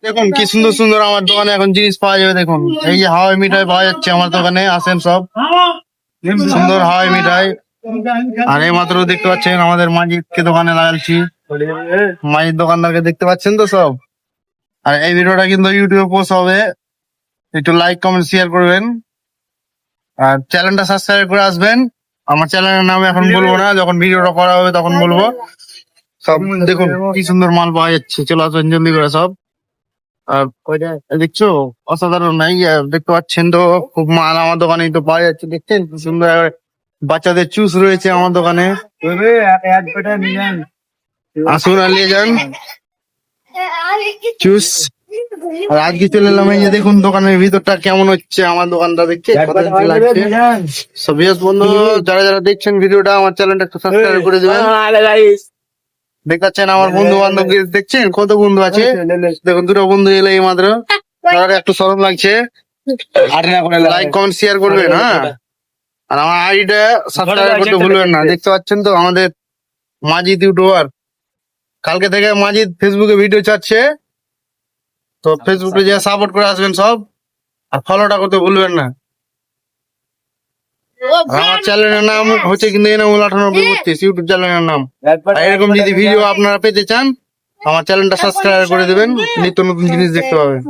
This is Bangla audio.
দেখুন কি সুন্দর সুন্দর আমার দোকানে এখন জিনিস পাওয়া যাবে। দেখুন এই যে হাওয়াই মিঠাই পাওয়া যাচ্ছে আমার দোকানে, আসেন সব। সুন্দর হাওয়াই মিঠাই। আর এই মাত্র দেখতে পাচ্ছেন আমাদের মাজিদকে দোকানে লাগাচ্ছি, মাজিদ দোকানদারকে দেখতে পাচ্ছেন তো সব। আর এই ভিডিওটা কিন্তু ইউটিউবে পোস্ট হবে, একটু লাইক কমেন্ট শেয়ার করবেন আর চ্যানেলটা সাবস্ক্রাইব করে আসবেন। আমার চ্যানেলের নাম এখন বলবো না, যখন ভিডিওটা করা হবে তখন বলবো। সব দেখুন কি সুন্দর মাল পাওয়া যাচ্ছে, চলে আসবেন জলদি করে সব। আর দেখছো অসাধারণ নাই, দেখতে পাচ্ছেন তো খুব মাল আমার দোকানে তো পাওয়া যাচ্ছে। দেখছেন কি সুন্দর বাচ্চাদের জুস রয়েছে আমার দোকানে, আসুন আর নিয়ে যান জুস। আর আজকে চলে এলাম, এই যে দেখুন দোকানের ভিতরটা কেমন হচ্ছে, আমার দোকানটা দেখছে কত সুন্দর লাগছে। সব বিয়াস বন্ধু যারা যারা দেখছেন ভিডিওটা, আমার চ্যানেলটা একটু সাবস্ক্রাইব করে দেবেন। দেখাচ্ছেন আমার বন্ধু বান্ধব দেখছেন কত বন্ধু আছে, দেখুন দুটো বন্ধু এলে এই মাত্র, তারা একটু শরম লাগছে। লাইক কমেন্ট শেয়ার করবেন, হ্যাঁ। আর আমার আইডিটা সাবস্ক্রাইব করতে ভুলবেন না। দেখতে পাচ্ছেন তো আমাদের মাজিদ ইউটিউবার, কালকে থেকে মাজিদ ফেসবুকে ভিডিও ছাড়ছে, তো ফেসবুকে যে সাপোর্ট করে আসবেন সব, আর ফলোটা করতে ভুলবেন না। আর আমার চ্যানেলের নাম হচ্ছে কিন্তু এনামুল 9832 ইউটিউব চ্যানেলের নাম। আর এরকম যদি ভিডিও আপনারা পেতে চান, আমার চ্যানেলটা সাবস্ক্রাইব করে দেবেন, নিত্য নতুন জিনিস দেখতে পাবেন।